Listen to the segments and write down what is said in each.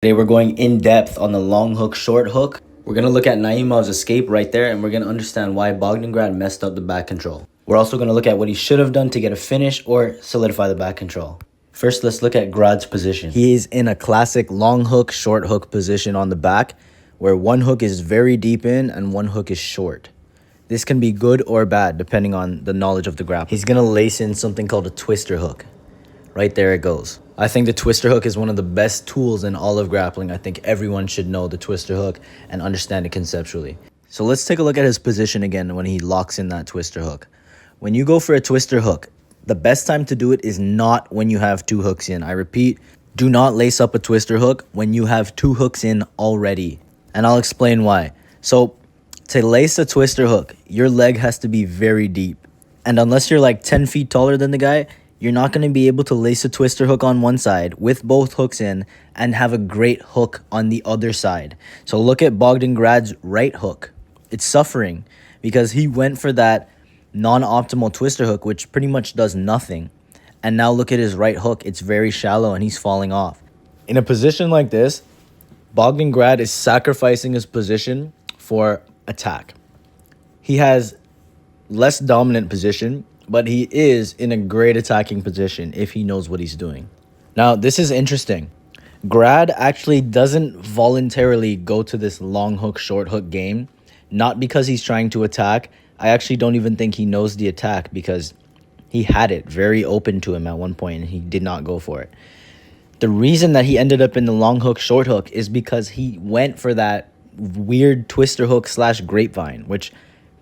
Today we're going in depth on the long hook, short hook. We're going to look at Naimov's escape right there, and we're going to understand why Bogdangrad messed up the back control. We're also going to look at what he should have done to get a finish or solidify the back control. First, let's look at Grad's position. He is in a classic long hook, short hook position on the back, where one hook is very deep in and one hook is short. This can be good or bad depending on the knowledge of the grappler. He's going to lace in something called a twister hook. Right there it goes. I think the twister hook is one of the best tools in all of grappling. I think everyone should know the twister hook and understand it conceptually. So let's take a look at his position again when he locks in that twister hook. When you go for a twister hook, the best time to do it is not when you have two hooks in. I repeat, do not lace up a twister hook when you have two hooks in already. And I'll explain why. So to lace a twister hook, your leg has to be very deep. And unless you're like 10 feet taller than the guy, you're not going to be able to lace a twister hook on one side with both hooks in and have a great hook on the other side. So look at Bogdangrad's right hook. It's suffering because he went for that non-optimal twister hook, which pretty much does nothing. And now look at his right hook. It's very shallow and he's falling off. In a position like this, Bogdangrad is sacrificing his position for attack. He has less dominant position, but he is in a great attacking position if he knows what he's doing. Now, this is interesting. Grad actually doesn't voluntarily go to this long hook, short hook game, not because he's trying to attack. I actually don't even think he knows the attack because he had it very open to him at one point and he did not go for it. The reason that he ended up in the long hook, short hook is because he went for that weird twister hook / grapevine, which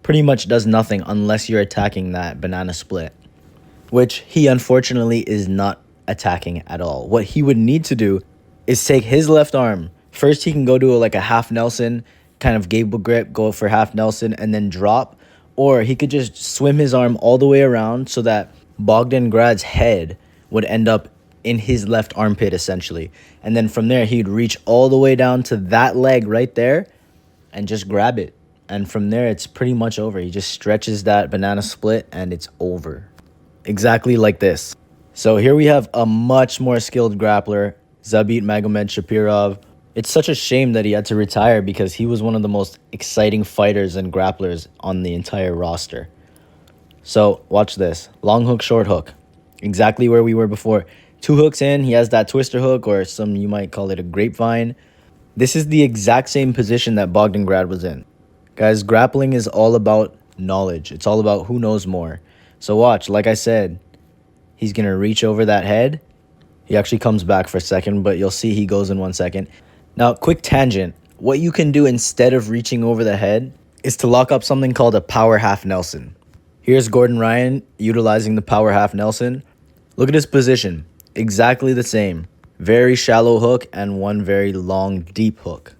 pretty much does nothing unless you're attacking that banana split, which he unfortunately is not attacking at all. What he would need to do is take his left arm. First, he can go to like a half Nelson, kind of gable grip, go for half Nelson, and then drop. Or he could just swim his arm all the way around so that Bogdangrad's head would end up in his left armpit, essentially. And then from there, he'd reach all the way down to that leg right there and just grab it. And from there, it's pretty much over. He just stretches that banana split and it's over. Exactly like this. So here we have a much more skilled grappler, Zabit Magomed Shapirov. It's such a shame that he had to retire because he was one of the most exciting fighters and grapplers on the entire roster. So watch this. Long hook, short hook. Exactly where we were before. Two hooks in, he has that twister hook, or some you might call it a grapevine. This is the exact same position that Bogdangrad was in. Guys, grappling is all about knowledge. It's all about who knows more. So watch, like I said, he's going to reach over that head. He actually comes back for a second, but you'll see he goes in 1 second. Now, quick tangent. What you can do instead of reaching over the head is to lock up something called a power half Nelson. Here's Gordon Ryan utilizing the power half Nelson. Look at his position. Exactly the same. Very shallow hook and one very long, deep hook.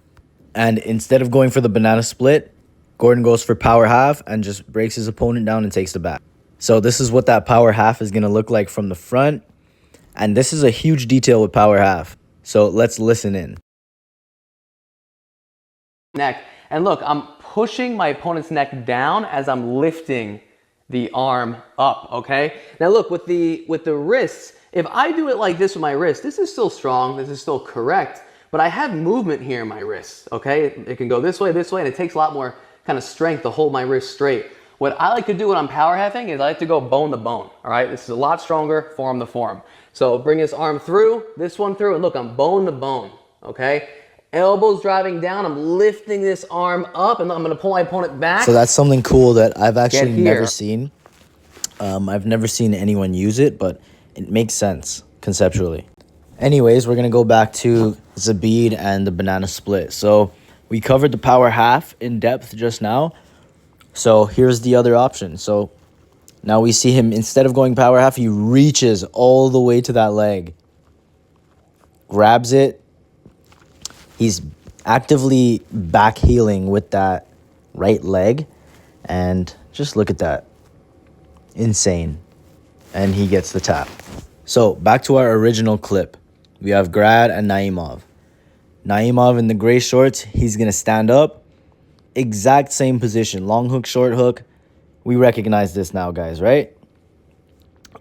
And instead of going for the banana split, Gordon goes for power half and just breaks his opponent down and takes the back. So this is what that power half is going to look like from the front. And this is a huge detail with power half. So let's listen in. Neck. And look, I'm pushing my opponent's neck down as I'm lifting the arm up, okay? Now look, with the wrists, if I do it like this with my wrist, this is still strong, this is still correct, but I have movement here in my wrist, okay? It can go this way, and it takes a lot more kind of strength to hold my wrist straight. What I like to do when I'm power halving is I like to go bone to bone, all right? This is a lot stronger, forearm to forearm. So bring this arm through, this one through, and look, I'm bone to bone, okay? Elbows driving down, I'm lifting this arm up, and I'm gonna pull my opponent back. So that's something cool that I've actually never seen. I've never seen anyone use it, but it makes sense conceptually. Anyways, we're gonna go back to Zabid and the banana split. So we covered the power half in depth just now. So here's the other option. So now we see him, instead of going power half, he reaches all the way to that leg. Grabs it. He's actively back heeling with that right leg. And just look at that. Insane. And he gets the tap. So back to our original clip. We have Grad and Naimov. Naimov in the gray shorts, he's going to stand up. Exact same position. Long hook, short hook. We recognize this now, guys, right?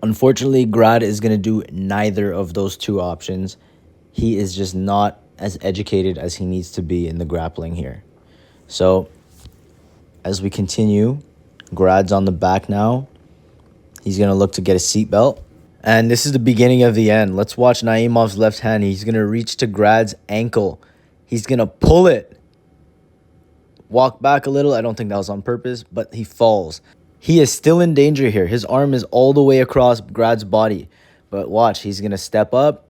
Unfortunately, Grad is going to do neither of those two options. He is just not as educated as he needs to be in the grappling here. So as we continue, Grad's on the back now. He's going to look to get a seatbelt. And this is the beginning of the end. Let's watch Naimov's left hand. He's going to reach to Grad's ankle. He's going to pull it. Walk back a little. I don't think that was on purpose, but he falls. He is still in danger here. His arm is all the way across Grad's body. But watch, he's going to step up.